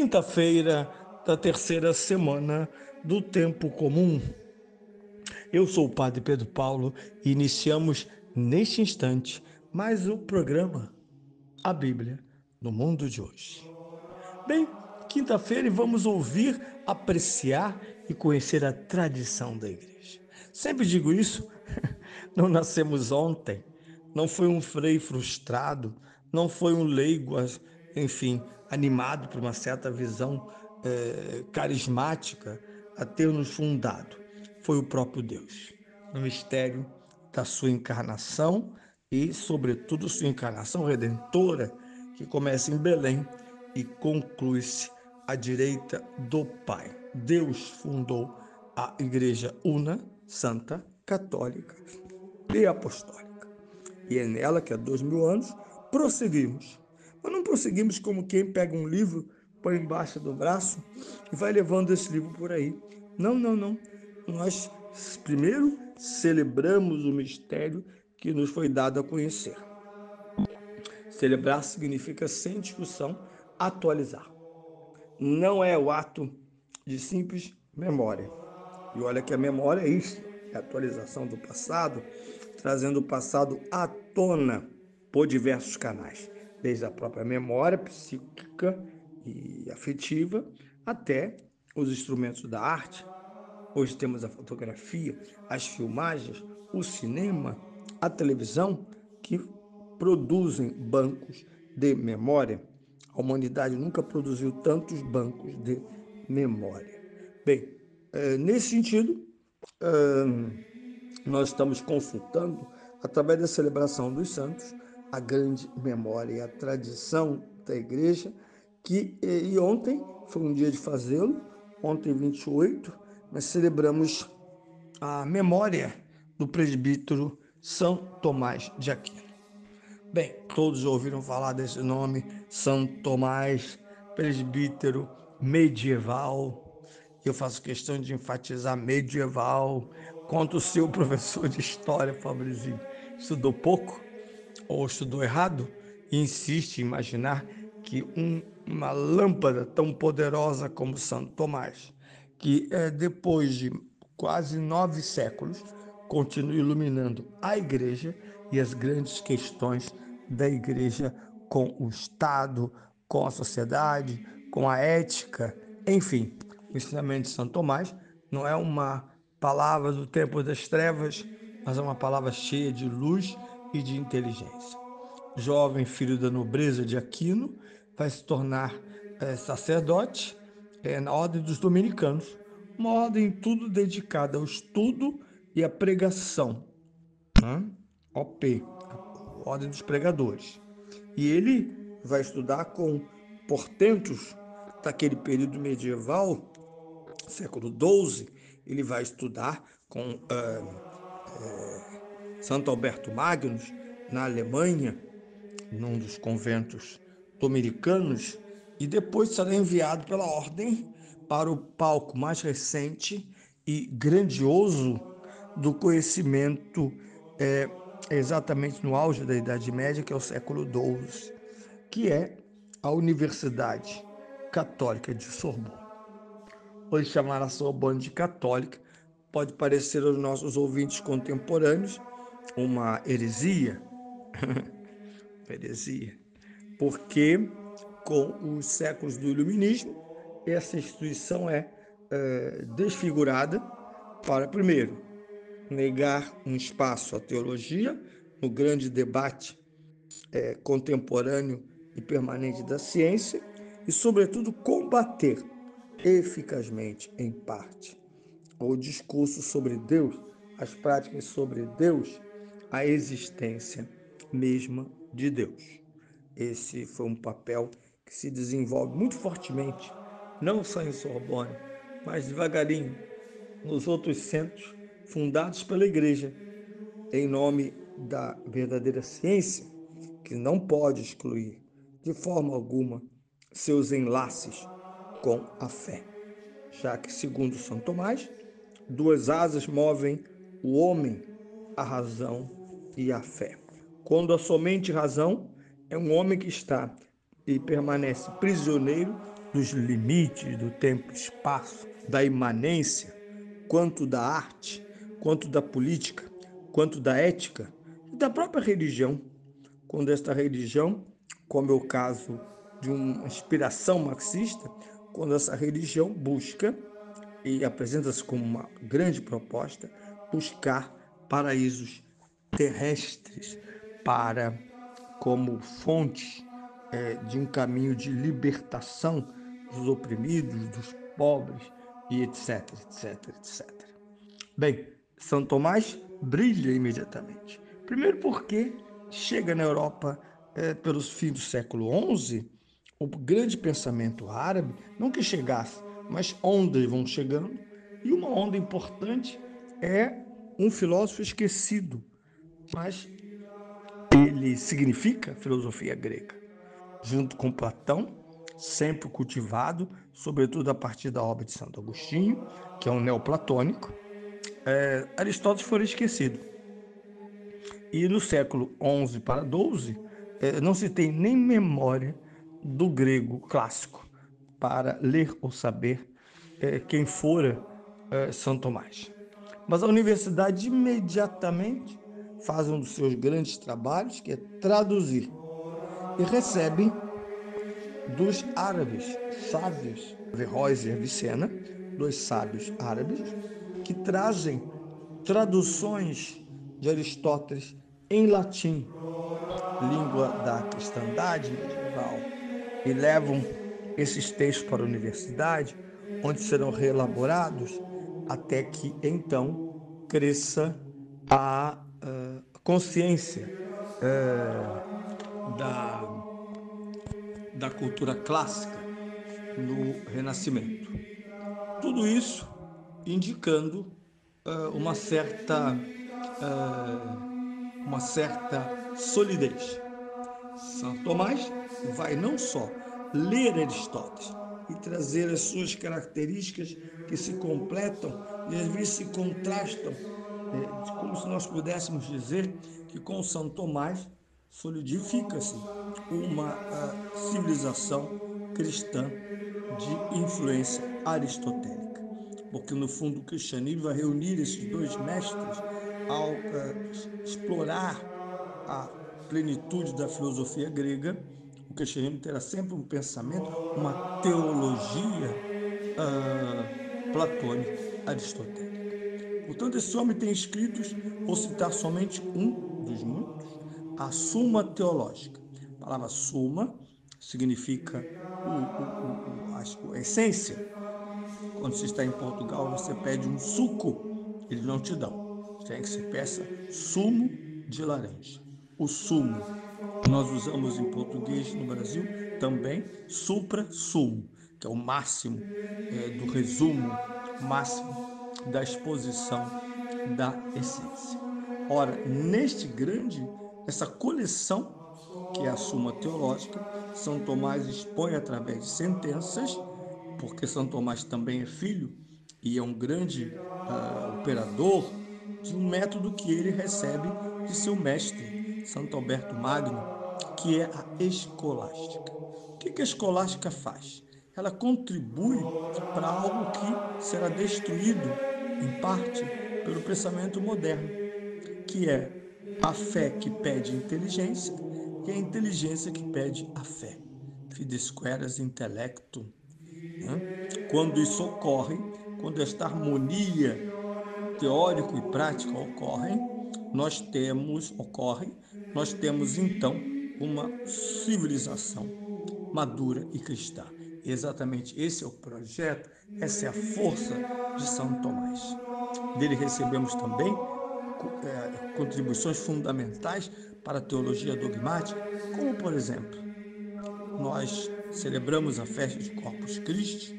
Quinta-feira da terceira semana do tempo comum. Eu sou o Padre Pedro Paulo e iniciamos neste instante mais um programa, a Bíblia no mundo de hoje. Bem, quinta-feira e vamos ouvir, apreciar e conhecer a tradição da igreja. Sempre digo isso, não nascemos ontem, não foi um frei frustrado, não foi um leigo, enfim, animado por uma certa visão carismática a ter nos fundado. Foi o próprio Deus, no mistério da sua encarnação e, sobretudo, sua encarnação redentora, que começa em Belém e conclui-se à direita do Pai. Deus fundou a Igreja Una, Santa, Católica e Apostólica. E é nela que há 2000 anos prosseguimos. Mas não prosseguimos como quem pega um livro, põe embaixo do braço e vai levando esse livro por aí. Não, não, não. Nós primeiro celebramos o mistério que nos foi dado a conhecer. Celebrar significa, sem discussão, atualizar. Não é o ato de simples memória. E olha que a memória é isso, é a atualização do passado, trazendo o passado à tona por diversos canais, desde a própria memória psíquica e afetiva até os instrumentos da arte. Hoje temos a fotografia, as filmagens, o cinema, a televisão, que produzem bancos de memória. A humanidade nunca produziu tantos bancos de memória. Bem, nesse sentido, nós estamos consultando, através da celebração dos santos, a grande memória e a tradição da igreja, e ontem foi um dia de fazê-lo, ontem 28, nós celebramos a memória do presbítero São Tomás de Aquino. Bem, todos ouviram falar desse nome, São Tomás, presbítero medieval. Eu faço questão de enfatizar medieval. Quanto o seu professor de história, Fabrizinho, estudou pouco ou estudou errado e insiste em imaginar que uma lâmpada tão poderosa como Santo Tomás, que depois de quase 9 séculos, continua iluminando a igreja e as grandes questões da igreja com o Estado, com a sociedade, com a ética, enfim. O ensinamento de Santo Tomás não é uma palavra do tempo das trevas, mas é uma palavra cheia de luz e de inteligência. Jovem filho da nobreza de Aquino, vai se tornar sacerdote na ordem dos dominicanos, uma ordem tudo dedicada ao estudo e à pregação, né? OP, a Ordem dos Pregadores. E ele vai estudar com portentos daquele período medieval, século XII. Ele vai estudar com Santo Alberto Magnus, na Alemanha, num dos conventos dominicanos, e depois será enviado pela ordem para o palco mais recente e grandioso do conhecimento, exatamente no auge da Idade Média, que é o século XII, que é a Universidade Católica de Sorbonne. Hoje chamar a Sorbonne de católica pode parecer aos nossos ouvintes contemporâneos uma heresia, heresia, porque com os séculos do Iluminismo, essa instituição é desfigurada para, primeiro, negar um espaço à teologia no grande debate contemporâneo e permanente da ciência e, sobretudo, combater eficazmente, em parte, o discurso sobre Deus, as práticas sobre Deus, a existência mesma de Deus. Esse foi um papel que se desenvolve muito fortemente, não só em Sorbonne, mas devagarinho nos outros centros fundados pela Igreja, em nome da verdadeira ciência, que não pode excluir, de forma alguma, seus enlaces com a fé, já que, segundo São Tomás, duas asas movem o homem, a razão e a fé. Quando a somente razão, é um homem que está e permanece prisioneiro dos limites do tempo e espaço, da imanência, quanto da arte, quanto da política, quanto da ética e da própria religião, quando esta religião, como é o caso de uma inspiração marxista, quando essa religião busca e apresenta-se como uma grande proposta, buscar paraísos terrestres para como fonte de um caminho de libertação dos oprimidos, dos pobres e etc, etc, etc. Bem, São Tomás brilha imediatamente. Primeiro porque chega na Europa pelos fins do século XI, o grande pensamento árabe, não que chegasse, mas ondas vão chegando, e uma onda importante é um filósofo esquecido, mas ele significa filosofia grega, junto com Platão, sempre cultivado, sobretudo a partir da obra de Santo Agostinho, que é um neoplatônico. Aristóteles foi esquecido. E no século XI para XII, não se tem nem memória do grego clássico para ler ou saber quem fora São Tomás. Mas a universidade imediatamente faz um dos seus grandes trabalhos, que é traduzir, e recebe dos árabes sábios, Averroes e Avicena, dois sábios árabes, que trazem traduções de Aristóteles em latim, língua da cristandade medieval, e levam esses textos para a universidade, onde serão reelaborados até que então cresça a consciência da, da cultura clássica no Renascimento. Tudo isso indicando uma certa solidez. São Tomás vai não só ler Aristóteles e trazer as suas características que se completam e às vezes se contrastam, como se nós pudéssemos dizer que com São Tomás solidifica-se uma civilização cristã de influência aristotélica, porque no fundo o cristianismo vai reunir esses dois mestres ao explorar a plenitude da filosofia grega. O cristianismo terá sempre um pensamento, uma teologia platônico-aristotélica. Portanto, esse homem tem escritos, vou citar somente um dos muitos, a Suma Teológica. A palavra suma significa a essência. Quando você está em Portugal, você pede um suco, eles não te dão. Tem que se peça sumo de laranja. O sumo, nós usamos em português no Brasil também supra-sumo, que é o máximo do resumo, máximo da exposição da essência. Ora, essa coleção, que é a Suma Teológica, São Tomás expõe através de sentenças, porque São Tomás também é filho e é um grande operador de um método que ele recebe de seu mestre, Santo Alberto Magno, que é a escolástica. O que a escolástica faz? Ela contribui para algo que será destruído, em parte, pelo pensamento moderno, que é a fé que pede inteligência e a inteligência que pede a fé. Fides queras intellectum. Né? Quando isso ocorre, quando esta harmonia teórico e prática nós temos então uma civilização madura e cristã. E exatamente esse é o projeto, essa é a força de São Tomás. Dele recebemos também contribuições fundamentais para a teologia dogmática, como, por exemplo, nós celebramos a festa de Corpus Christi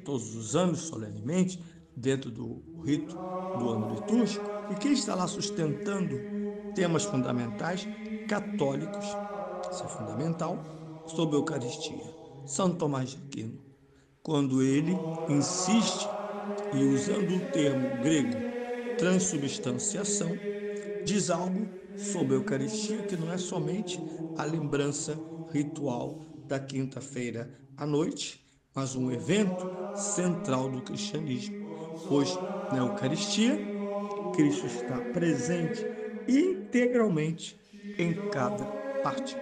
todos os anos, solenemente, dentro do rito do ano litúrgico, e quem está lá sustentando temas fundamentais católicos, isso é fundamental, sobre a Eucaristia. São Tomás de Aquino, quando ele insiste e, usando o termo grego transubstanciação, diz algo sobre a Eucaristia que não é somente a lembrança ritual da quinta-feira à noite, mas um evento central do cristianismo, pois na Eucaristia, Cristo está presente integralmente em cada parte.